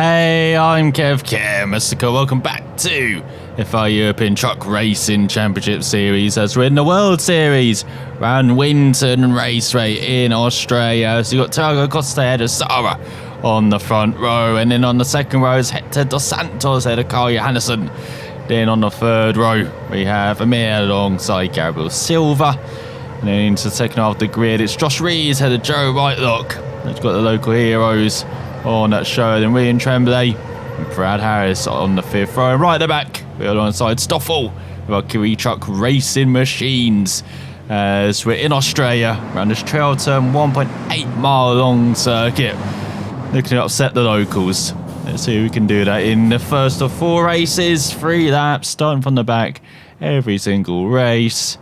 Hey, I'm ElusiveKev, Mr. Welcome back to FI European Truck Racing Championship Series as we're in the World Series round Winton Raceway in Australia. So you've got Tiago Costa ahead of Sara on the front row, and then on the second row is Hector Dos Santos ahead of Carl Johannesson. Then on the third row we have Amir alongside Gabriel Silva, and then into the second half of the grid it's Josh Rees ahead of Joe Whitelock. We've got the local heroes on that show, then William Tremblay and Brad Harris on the fifth row. And right at the back, we're alongside Stoffel with our Kiwi Truck Racing Machines as we're in Australia around this trail turn 1.8 mile long circuit, looking to upset the locals. Let's see if we can do that in the first of 4 races, 3 laps, starting from the back every single race.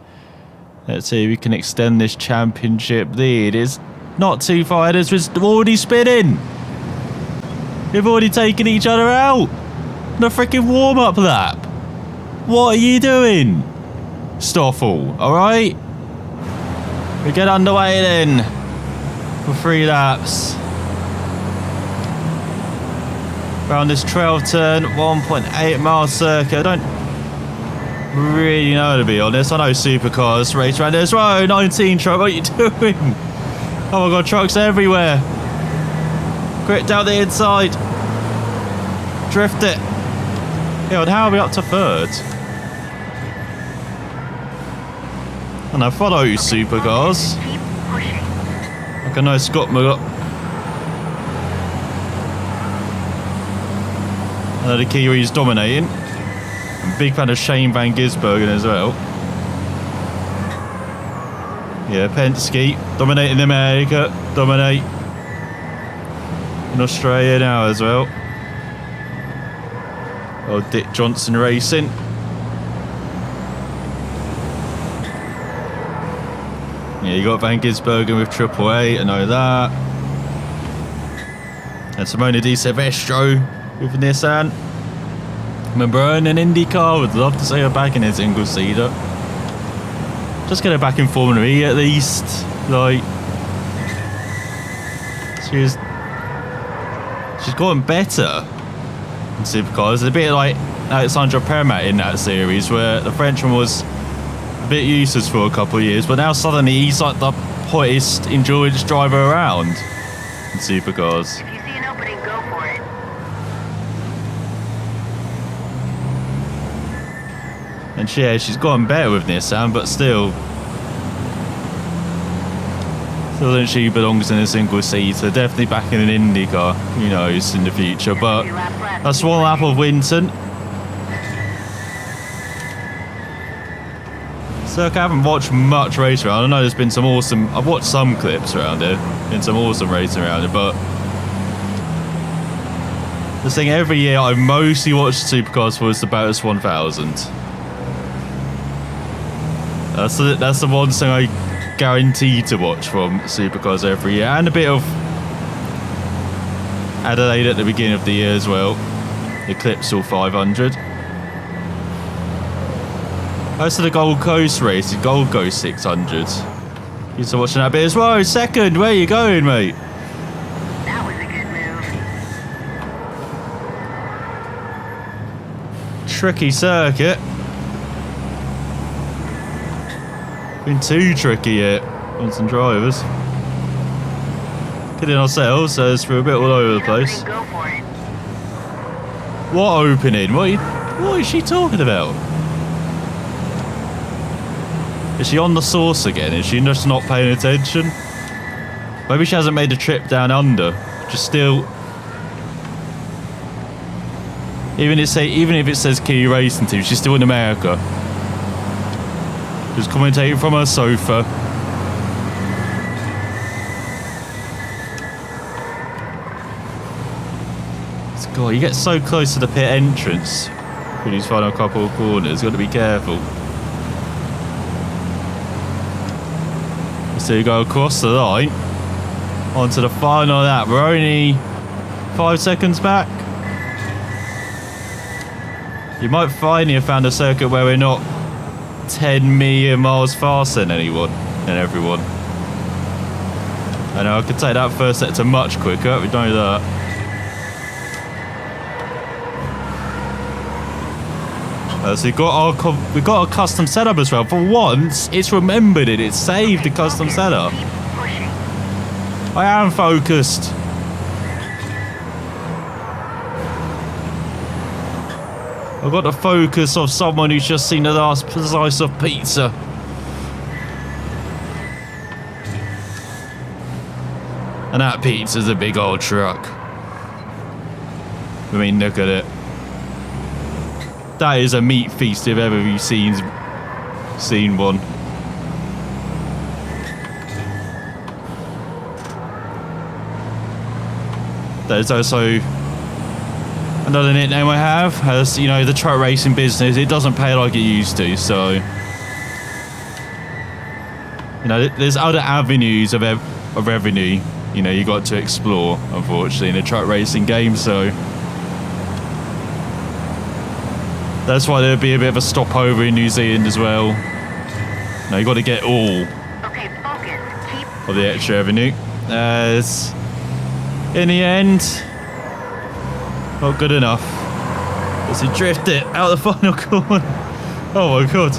Let's see if we can extend this championship lead. It's not too far ahead as we're already spinning. We've already taken each other out. The freaking warm-up lap. What are you doing, Stoffel? All right, we get underway then for 3 laps around this trail turn 1.8 mile circuit. I don't really know, to be honest. I know supercars race around this row. 19 truck, what are you doing? Oh my god, trucks everywhere. Grit down the inside. Drift it. Yeah, and how are we up to third? And I follow supercars. Like I know Scott McGott. I know the Kiwi's dominating. I'm a big fan of Shane Van Gisbergen as well. Yeah, Penske dominating America. Dominate in Australia now as well. Oh, Dick Johnson Racing. Yeah, you got Van Gisbergen with Triple A, I know that. And Simona Di Silvestro with Nissan. Remember her in an IndyCar, would love to see her back in a single seater. Just get her back in Formula E at least. Like, she's gotten better in supercars. It's a bit like Alexandra Permat in that series, where the Frenchman was a bit useless for a couple of years, but now suddenly he's like the hottest endurance driver around in supercars. If you see an opening, go for it. And she's gotten better with Nissan, but still doesn't she belongs in a single seater. Definitely back in an IndyCar, who knows, in the future. But that's 1 lap of Winton. So I haven't watched much race around. I know there's been some awesome, I've watched some clips around it, been some awesome racing around it, but the thing every year I mostly watch supercars for is the Bathurst 1000. That's the one thing I guaranteed to watch from supercars every year, and a bit of Adelaide at the beginning of the year as well, the Clipsal 500. Most of the Gold Coast race, the Gold Coast 600. Used to watching that bit as well. Second, where you going, mate? That was a good move. Tricky circuit. Been too tricky yet on some drivers. Kidding ourselves, as we're a bit all over the place. Go for it. What opening? What is she talking about? Is she on the sauce again? Is she just not paying attention? Maybe she hasn't made the trip down under. Just still, even if it says Kiwi Racing Team, she's still in America. Just commentating from her sofa. God, you get so close to the pit entrance for these final couple of corners. You've got to be careful. So you go across the line onto the final lap. We're only 5 seconds back. You might finally have found a circuit where we're not 10 million miles faster than everyone. I know I could take that first sector much quicker, we know that. So we've got our custom setup as well. For once, it's remembered it. It's saved the custom setup. Keep pushing. I am focused. I've got the focus of someone who's just seen the last slice of pizza. And that pizza's a big old truck. I mean, look at it. That is a meat feast if ever you've seen one. There's also another nickname I have, as you know, the truck racing business, it doesn't pay like it used to, so you know, there's other avenues of revenue, you know, you got to explore, unfortunately, in a truck racing game, so that's why there'll be a bit of a stopover in New Zealand as well. Now you got to get all Okay, focus. Keep of the extra revenue. As in the end, not good enough. As he drifted out the final corner. Oh my god.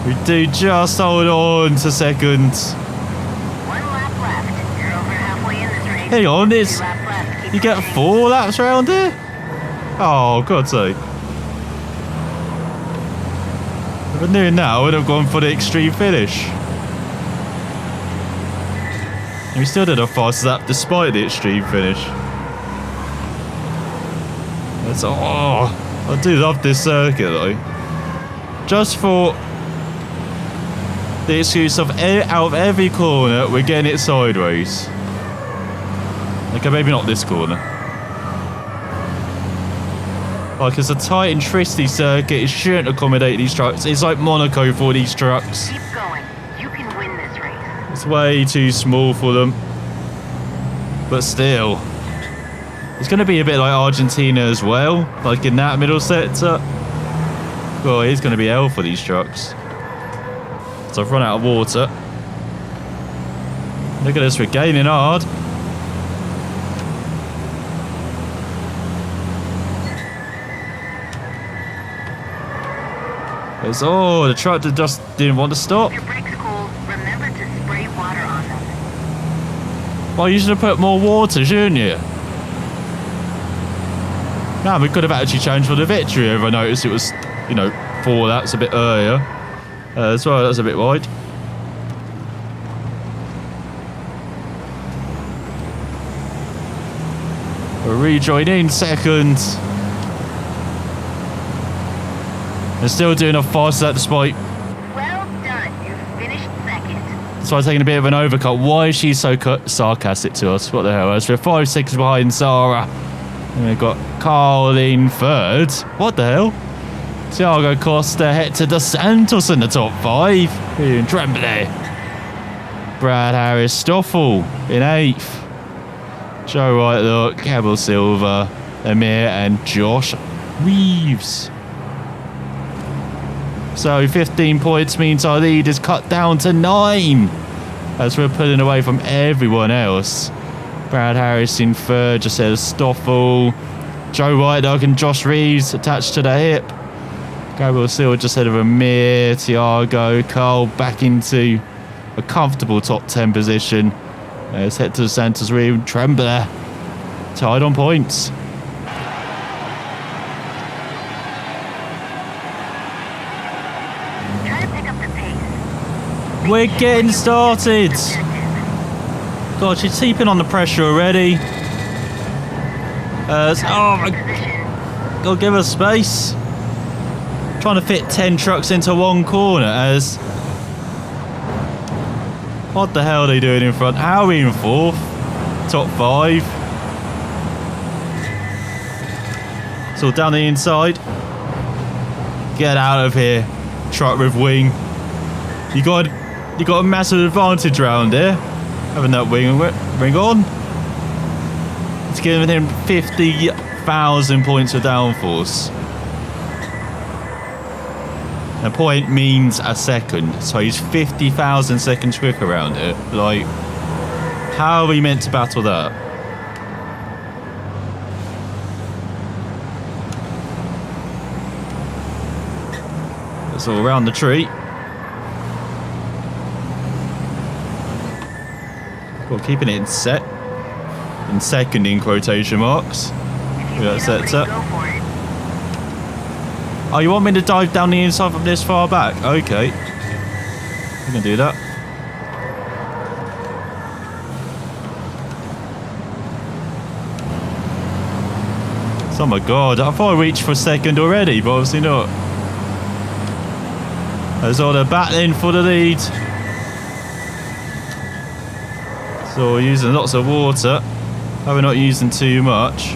We do just hold on to second. 1 lap left. You're over halfway in this race. Hang on, 2 it's laps left. Keep you get pushing. 4 laps around here? Oh god's sake. If I knew now, I would have gone for the extreme finish. And we still did a fast lap despite the extreme finish. That's, oh, I do love this circuit though. Just for the excuse of out of every corner, we're getting it sideways. Okay, maybe not this corner. Like, it's a tight and twisty circuit, it shouldn't accommodate these trucks. It's like Monaco for these trucks. Keep going. You can win this race. It's way too small for them. But still. It's going to be a bit like Argentina as well. Like in that middle sector. Well, it's going to be hell for these trucks. So I've run out of water. Look at this, we're gaining hard. Oh, the truck that just didn't want to stop. If your brakes cool, remember to spray water on them. Well, you should have put more water, shouldn't you? No, we could have actually changed for the victory if I noticed it was, you know, 4 laps a bit earlier. As well, that's a bit wide. We're rejoining second. They're still doing a fast lap despite. Well done. You finished second. So I'm taking a bit of an overcut. Why is she so sarcastic to us? What the hell? As we're 5 seconds behind Sarah. And we've got Carl in third. What the hell? Thiago Costa, Hector dos Santos in the top 5. Here in Tremblay. Brad Harris, Stoffel in 8th. Joe Whitelock, Cabell Silva, Amir and Josh Reeves. So 15 points means our lead is cut down to 9 as we're pulling away from everyone else. Brad Harris in third, just ahead of Stoffel. Joe Whitelock and Josh Reeves attached to the hip. Gabriel Silva just ahead of Amir, Thiago, Carl back into a comfortable top 10 position. Let's head to the Santos Reeve, Trembler tied on points. Try to pick up the pace. We're getting started. God, she's heaping on the pressure already. Oh my God, give us space. Trying to fit 10 trucks into one corner as... What the hell are they doing in front? How are we in 4th? Top 5. So down the inside. Get out of here. Truck with wing. You got a massive advantage around here. Having that wing on. It's giving him 50,000 points of downforce. A point means a second, so he's 50,000 seconds quick around it. Like, how are we meant to battle that? So around the tree. Well, keeping it in second in quotation marks. We got set up. Oh, you want me to dive down the inside from this far back? Okay. We can do that. Oh my god, I thought I reached for second already, but obviously not. As all they're battling for the lead. So we're using lots of water. But we're not using too much.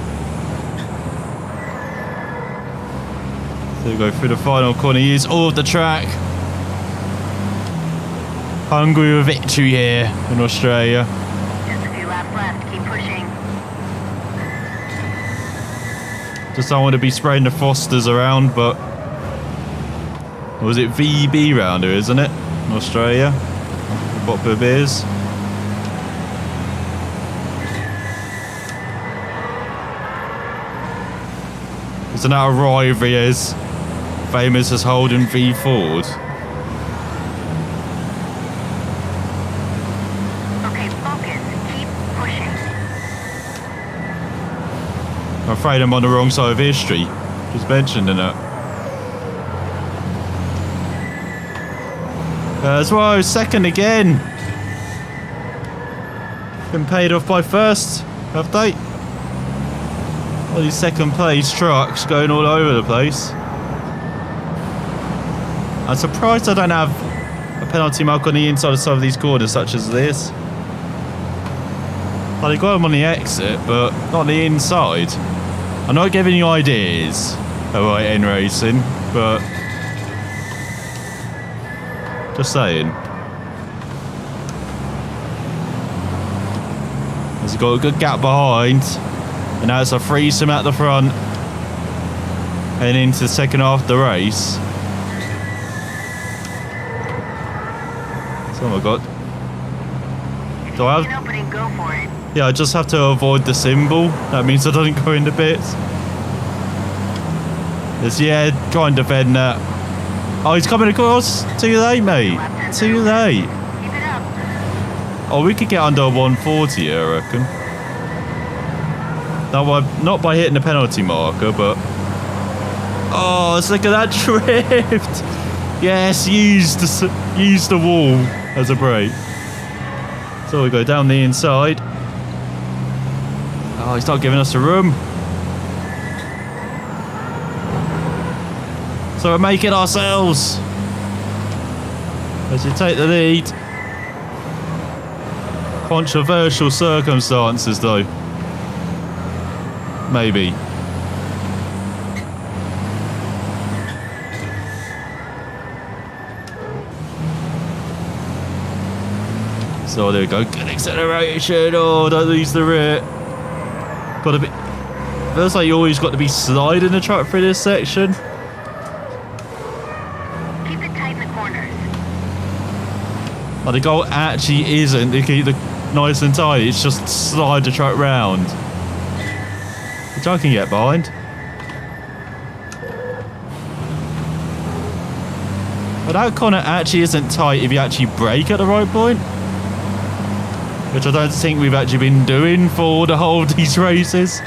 So we go through the final corner, use all of the track. Hungry with victory here in Australia. Just a few laps left. Keep pushing. Just don't want to be spraying the Fosters around, but... Or was it VB rounder, isn't it? In Australia. Popular beers. Isn't that a rivalry as famous as Holden v Ford? Okay, focus. Keep pushing. I'm afraid I'm on the wrong side of history. Just mentioning it. As well, second again. Been paid off by first, have they? All these second place trucks going all over the place. I'm surprised I don't have a penalty mark on the inside of some of these corners, such as this. Well, they got them on the exit, but not on the inside. I'm not giving you ideas about N racing, but just saying. He's got a good gap behind. And now it's a threesome at the front. And into the second half of the race. Oh my god. Do I have... Opening, go for it. Yeah, I just have to avoid the symbol. That means I don't go into bits. It's, yeah, try and defend that. Oh, he's coming across. Too late, mate. Too late. Keep it up. Oh, we could get under 140 here, I reckon. Not by hitting the penalty marker, but... Oh, let's look at that drift! Yes, use the wall as a brake. So we go down the inside. Oh, he's not giving us a room. So we're making ourselves. As you take the lead. Controversial circumstances, though. Maybe. So there we go. Good acceleration. Oh, don't lose the rear. Got to be. Feels like you always got to be sliding the truck through this section. Keep it tight in the corners. But the goal actually isn't to keep the nice and tight. It's just slide the truck round. Which I can get behind. But that corner actually isn't tight if you actually brake at the right point. Which I don't think we've actually been doing for the whole of these races.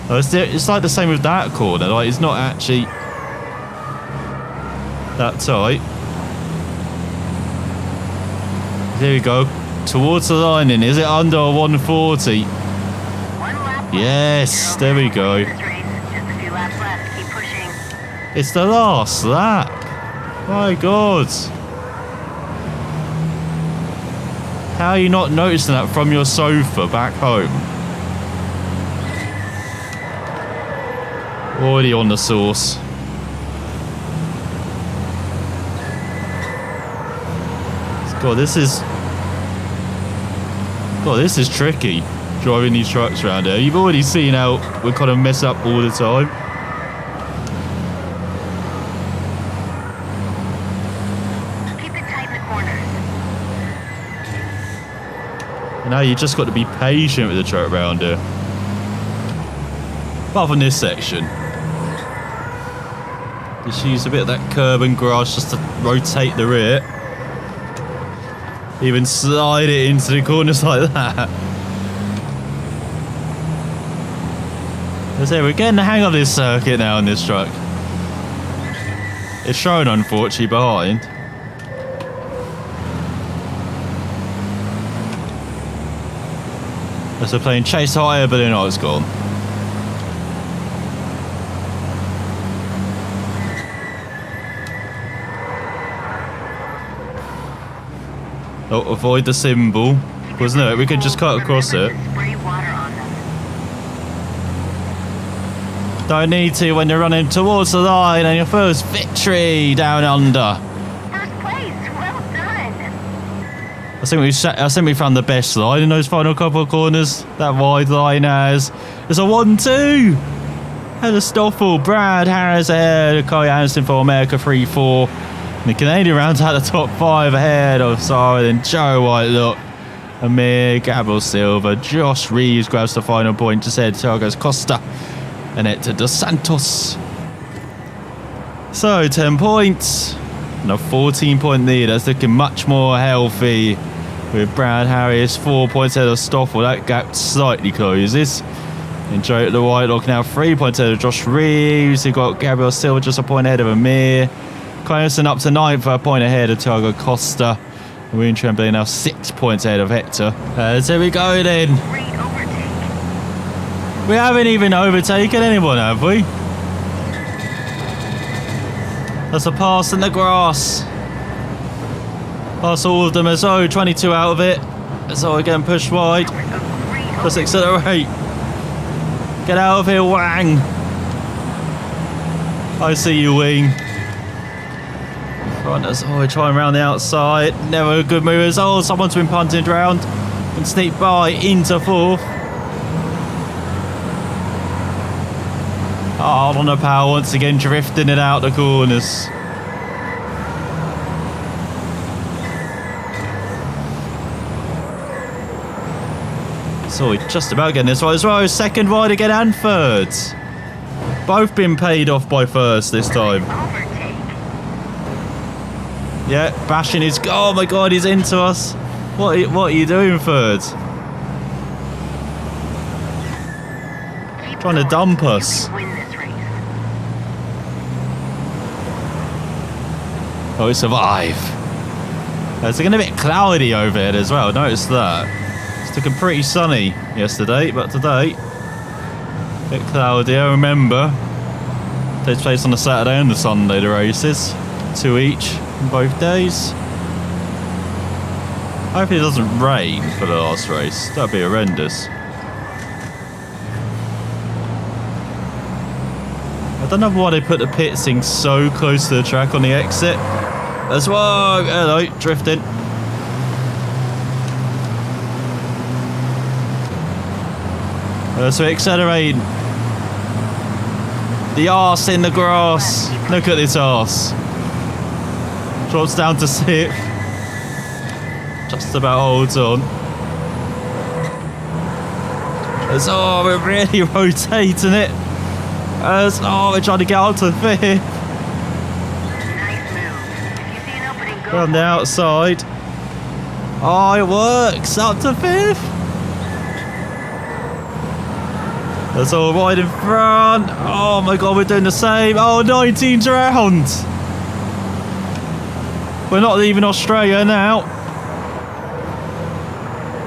It's like the same with that corner. Like, it's not actually that tight. There we go. Towards the line in. Is it under 140? Yes, there we go. Just a few laps left. Keep pushing. It's the last lap. My God. How are you not noticing that from your sofa back home? Already on the sauce. God, this is tricky, driving these trucks around here. You've already seen how we kind of mess up all the time. Keep it tight in the corners. And now you just got to be patient with the truck around here. Apart from this section. Just use a bit of that curb and grass just to rotate the rear. Even slide it into the corners like that. So we're getting the hang of this circuit now in this truck. It's shown unfortunately behind. As we're playing chase higher, but then it's gone. Oh, avoid the symbol. Wasn't it? We could just cut across it. Don't need to when you're running towards the line and your first victory down under. First place, well done. I think we found the best line in those final couple of corners. That wide line has. It's a 1-2. Heather Stoffel, Brad Harris ahead, Kai Anderson for America 3-4. And the Canadian rounds out the top 5 ahead of Sarah, then Joe Whitelock, Amir, Gabriel Silva, Josh Reeves grabs the final point, just ahead Thiago Costa and Hector Dos Santos. So 10 points and a 14-point lead. That's looking much more healthy with Brad Harris 4 points ahead of Stoffel. That gap slightly closes. And Joe the Whitelock now 3 points ahead of Josh Reeves. You've got Gabriel Silva just a point ahead of Amir. Kyerson up to 9th, a point ahead of Thiago Costa. William Tremblay now 6 points ahead of Hector. So we go then. We haven't even overtaken anyone, have we? That's a pass in the grass. Pass all of them as though, 22 out of it. As though again pushed wide. Let's accelerate. Get out of here, Wang. I see you, Wing. Front as oh, trying around the outside. Never a good move as oh, someone's been punted round. And sneak by into 4th. Hard on the power once again, drifting it out the corners. So we're just about getting this one as well. 2nd wide again and 3rd. Both been paid off by 1st this time. Yeah, bashing his... Oh my god, he's into us. What are you doing, 3rd? Trying to dump us. Oh, we survive. It's looking a bit cloudy over it as well. Notice that. It's looking pretty sunny yesterday, but today, a bit cloudy. I remember. Takes place on the Saturday and the Sunday, the races. 2 each on both days. Hopefully it doesn't rain for the last race. That'd be horrendous. I don't know why they put the pitsing so close to the track on the exit. As well, hello, drifting. So accelerating. The arse in the grass. Look at this arse. Drops down to 6th. Just about holds on. As oh, we're really rotating it. As oh, we're trying to get out to 5th. We're on the outside. Oh, it works. Up to 5th. That's all wide in front. Oh my god, we're doing the same. Oh, 19th round. We're not leaving Australia now.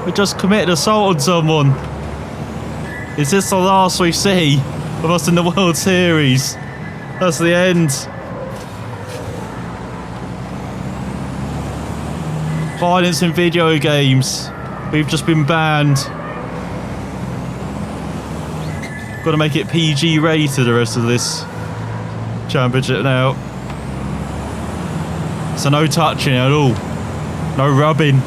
We just committed assault on someone. Is this the last we see of us in the World Series? That's the end. Violence in video games. We've just been banned. Got to make it PG rated the rest of this championship now. So no touching at all. No rubbing.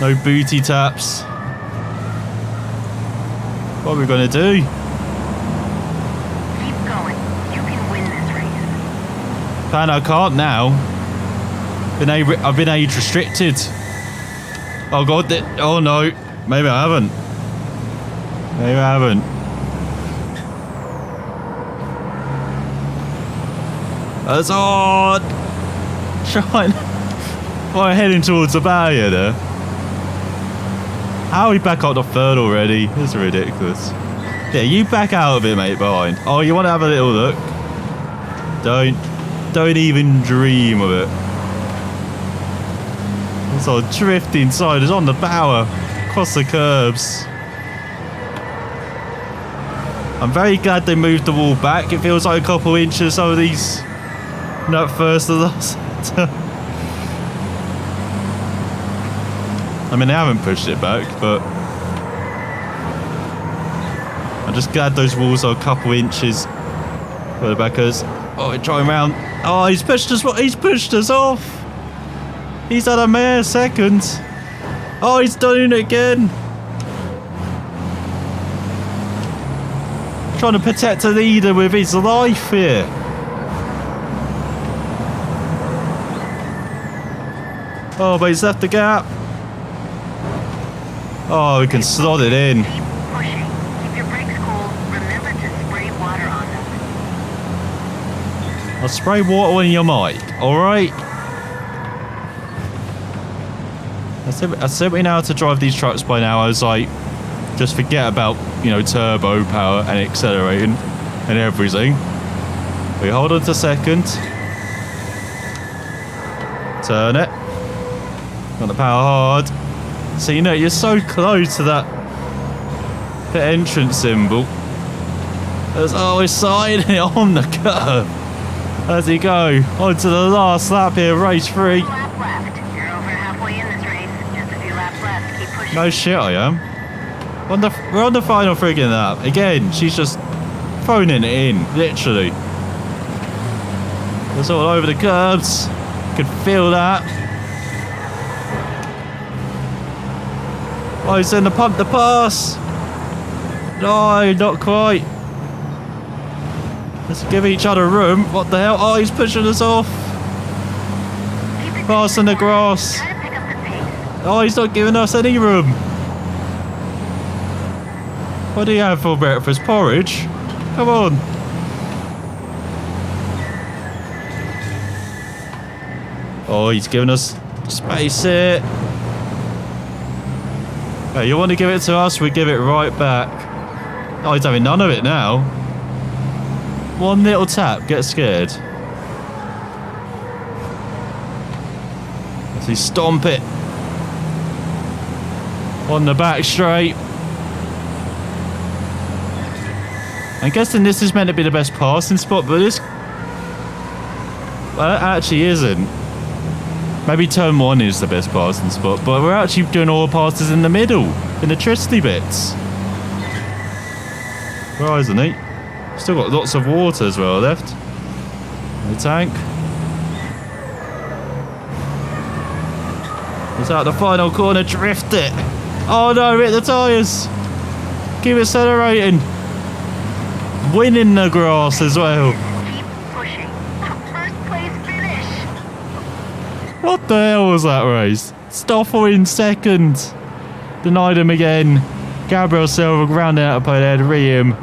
No booty taps. What are we going to do? Keep going. You can win this race. Pan, I can't now. I've been age restricted. Oh god, oh no. Maybe I haven't. Maybe I haven't. That's on. Trying. Well, heading towards the barrier there. How are we back up the third already? This is ridiculous. Yeah, you back out of it, mate, behind. Oh, you want to have a little look? Don't even dream of it. It's all drifting side. It's on the power. Across the curbs. I'm very glad they moved the wall back. It feels like a couple inches, some of these. Not first of last. I mean, they haven't pushed it back, but I'm just glad those walls are a couple inches further back. Oh, we're trying round. Oh, he's pushed us. He's pushed us off. He's had a mere second. Oh, he's done it again. Trying to protect the leader with his life here. Oh, but he's left the gap. Oh, we can slot it in. Keep pushing. Keep your brakes cool. Remember to spray water on them. I'll spray water on your mic, alright? I simply know how to drive these trucks by now. I was like, just forget about, you know, turbo power and accelerating and everything. We hold on to second. Turn it. Got the power hard. So, you know, you're so close to the entrance symbol. There's always siding it on the curve. As you go on to the last lap here, race 3. Lap left. You're over halfway in this race. Just a few laps left. Keep pushing. No shit, I am. We're on the final friggin' lap. Again, she's just phoning it in, literally. It's all over the curbs. You can feel that. Oh, he's in the pump the pass. No, not quite. Let's give each other room. What the hell? Oh, he's pushing us off. Pass in the grass. Try to pick up the pace. Oh, he's not giving us any room. What do you have for breakfast? Porridge? Come on. Oh, he's giving us space here. Hey, you want to give it to us? We give it right back. Oh, he's having none of it now. One little tap, get scared. Let's see, stomp it. On the back straight. I'm guessing this is meant to be the best passing spot, but this... Well, it actually isn't. Maybe turn 1 is the best passing spot, but we're actually doing all the passes in the middle, in the trusty bits. Where isn't he? Still got lots of water as well left. The tank. It's out the final corner, drift it. Oh no, hit the tyres. Keep accelerating. Winning the grass as well. Keep pushing. First place finish. What the hell was that race? Stoffel in second. Denied him again. Gabriel Silva grounded out of pole. Riem.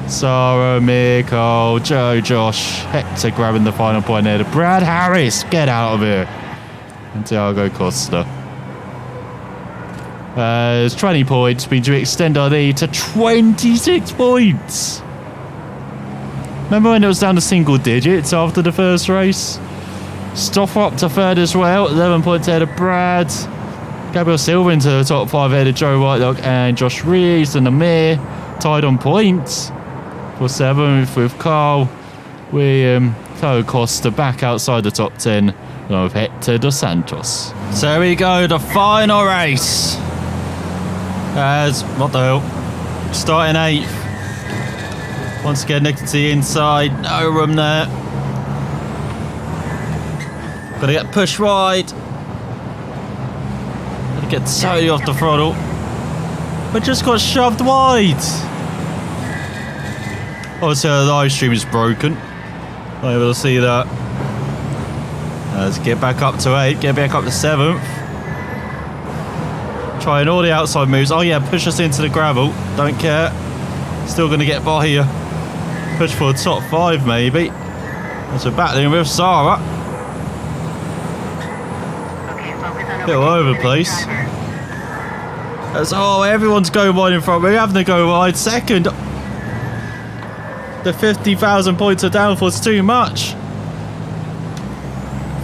Sarah, Mikko, Joe, Josh, Hector grabbing the final point there. Brad Harris, get out of here. And Thiago Costa. It's 20 points. We do extend our lead to 26 points. Remember when it was down to single digits after the first race? Stoffer up to third as well. 11 points ahead of Brad. Gabriel Silva into the top 5 ahead of Joe Whitelock and Josh Reeves and Amir. Tied on points for 7th with Carl, William, Thiago Costa back outside the top 10 along with Hector Dos Santos. So here we go, the final race. As, what the hell? Starting 8th. Once again, next to the inside, no room there. Gotta get pushed wide. Gotta get totally off the throttle. But just got shoved wide. Obviously, the live stream is broken. Not able to see that. Let's get back up to 8th, get back up to 7th. Trying all the outside moves. Oh yeah, push us into the gravel. Don't care. Still gonna get by here. Push for a top 5 maybe. As we're battling with Sarah. Okay, focus on Bit all over the place. That's, oh, everyone's going wide in front. We're having to go wide second. The 50,000 points of downforce is too much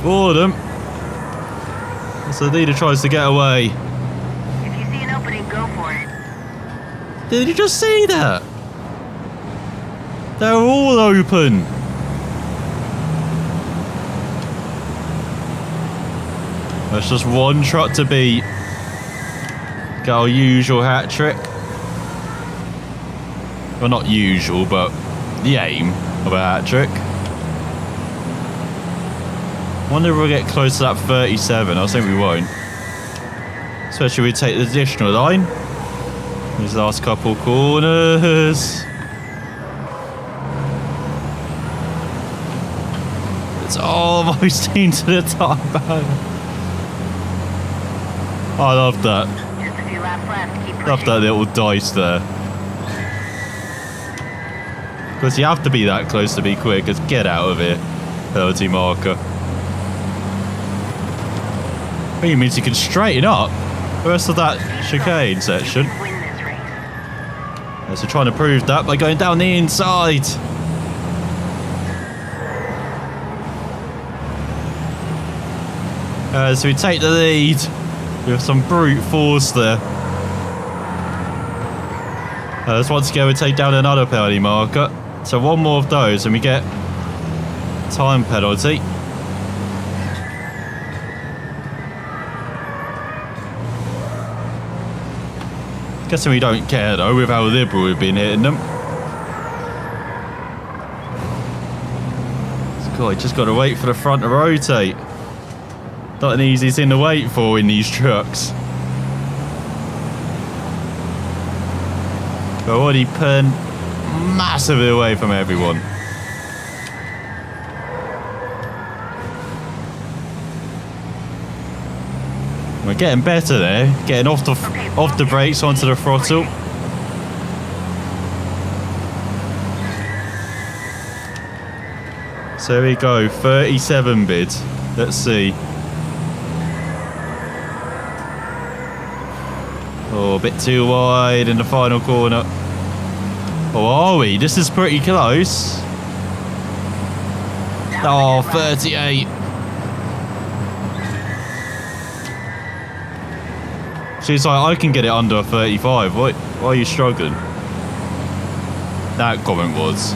for them. So the leader tries to get away. If you see an opening, go for it. Did you just see that? They're all open. There's just one truck to beat. Get our usual hat trick. Well, not usual, but the aim of a hat trick. Wonder if we'll get close to that 37. I think we won't. Especially if we take the additional line. These last couple corners. It's almost into the top. I love that. Just a few laps left. Keep pushing. Love that little dice there. Because you have to be that close to be quick. Because get out of here. Penalty marker. What you means you can straighten up the rest of that chicane section. Win this race. So they're trying to prove that by going down the inside. So we take the lead with some brute force there. Let's once again we take down another penalty marker. So one more of those and we get time penalty. Guessing we don't care though with how liberal we've been hitting them. God, just got to wait for the front to rotate. Not an easy thing to wait for in these trucks. We're already pulling massively away from everyone. We're getting better there, getting off the brakes onto the throttle. So here we go, 37 bids. Let's see. Oh, a bit too wide in the final corner. Oh, are we? This is pretty close. Oh, 38. She's like, I can get it under a 35. Why are you struggling? That comment was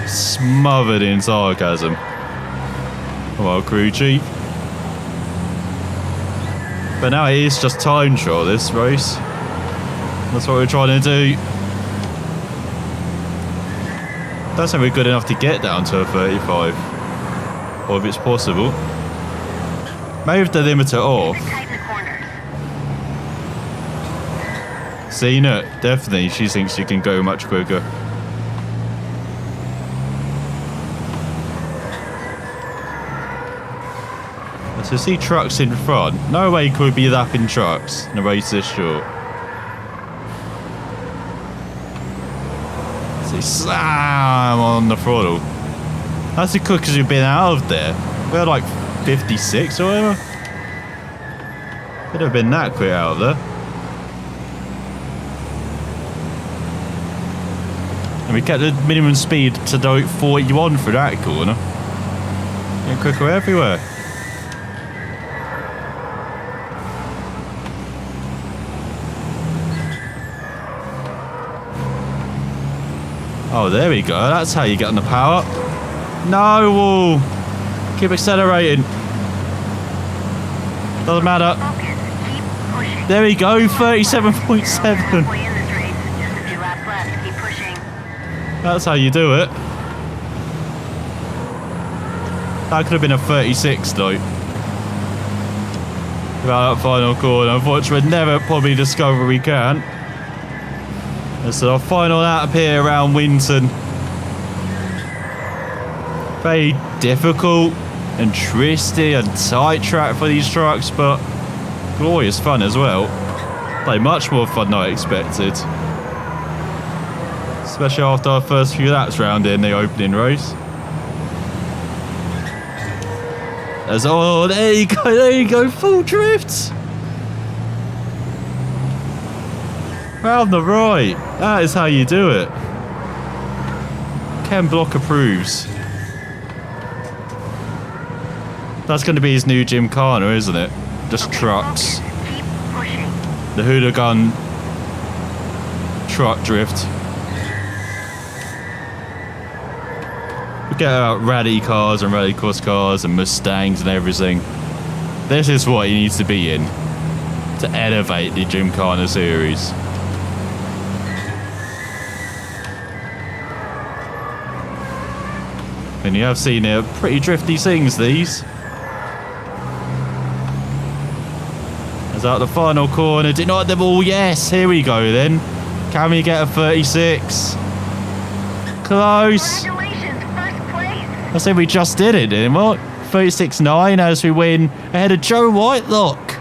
smothered in sarcasm. Well, crew chief. But now it is just time trial, this race. That's what we're trying to do. Don't think we're good enough to get down to a 35. Or if it's possible. Maybe if the limiter off. Cena, definitely, she thinks she can go much quicker. So see trucks in front. No way could be lapping trucks in a race this short. See, slam on the throttle. That's the quickest we've been out of there. We're like 56 or whatever. Could have been that quick out of there. And we kept the minimum speed to 41 through that corner. Getting quicker everywhere. Oh, there we go. That's how you get on the power. No, wall. Keep accelerating. Doesn't matter. There we go. 37.7. That's how you do it. That could have been a 36 though. Without that final corner. Unfortunately, we'd never probably discover we can. So our final lap here around Winton. Very difficult and twisty and tight track for these trucks, but glorious fun as well. Like much more fun than I expected. So especially after our first few laps round in the opening race. Oh, there you go, full drift. Round the right. That is how you do it. Ken Block approves. That's going to be his new Gymkhana, isn't it? Just trucks. Keep pushing. The hooligan truck drift. Forget about rally cars and rally cross cars and Mustangs and everything. This is what he needs to be in to elevate the Gymkhana series. And you have seen it, pretty drifty things, these. As out the final corner, denied them all. Yes, here we go then. Can we get a 36? Close. Congratulations, first place. I said we just did it, didn't we? 36.9 as we win ahead of Joe Whitelock,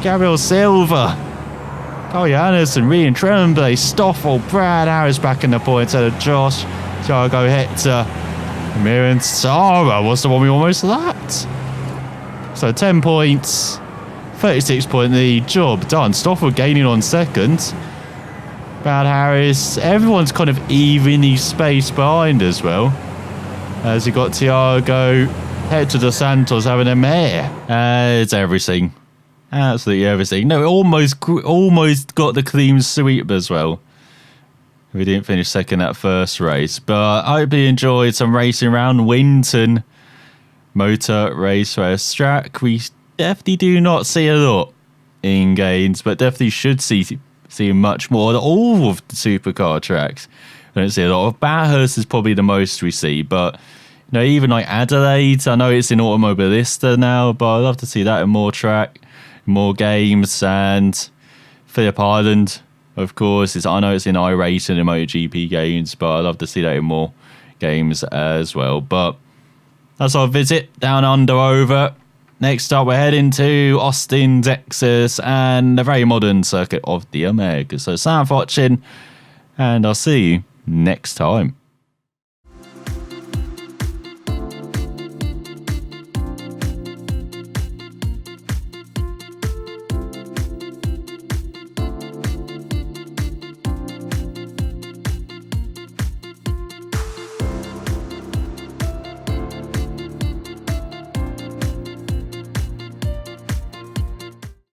Gabriel Silva, Cole Anderson, Rian Tremblay, Stoffel, Brad Harris back in the points ahead of Josh, Thiago Hector, Miran Sara was the one we almost lapped. So 10 points, 36 point lead, job done. Stoffel gaining on second. Brad Harris, everyone's kind of evenly spaced behind as well. As you got Thiago Hector dos Santos having a mare. It's everything. Absolutely everything. No, almost got the clean sweep as well. We didn't finish second that first race, but I hope you enjoyed some racing around Winton Motor Raceway track. We definitely do not see a lot in games, but definitely should see much more than all of the supercar tracks. I don't see a lot of Bathurst is probably the most we see, but you know, even like Adelaide, I know it's in Automobilista now, but I'd love to see that in more track, more games, and Phillip Island. Of course, I know it's in iRacing and MotoGP games, but I'd love to see that in more games as well. But that's our visit down under over. Next up, we're heading to Austin, Texas, and the very modern circuit of the Americas. So, thanks for watching, and I'll see you next time.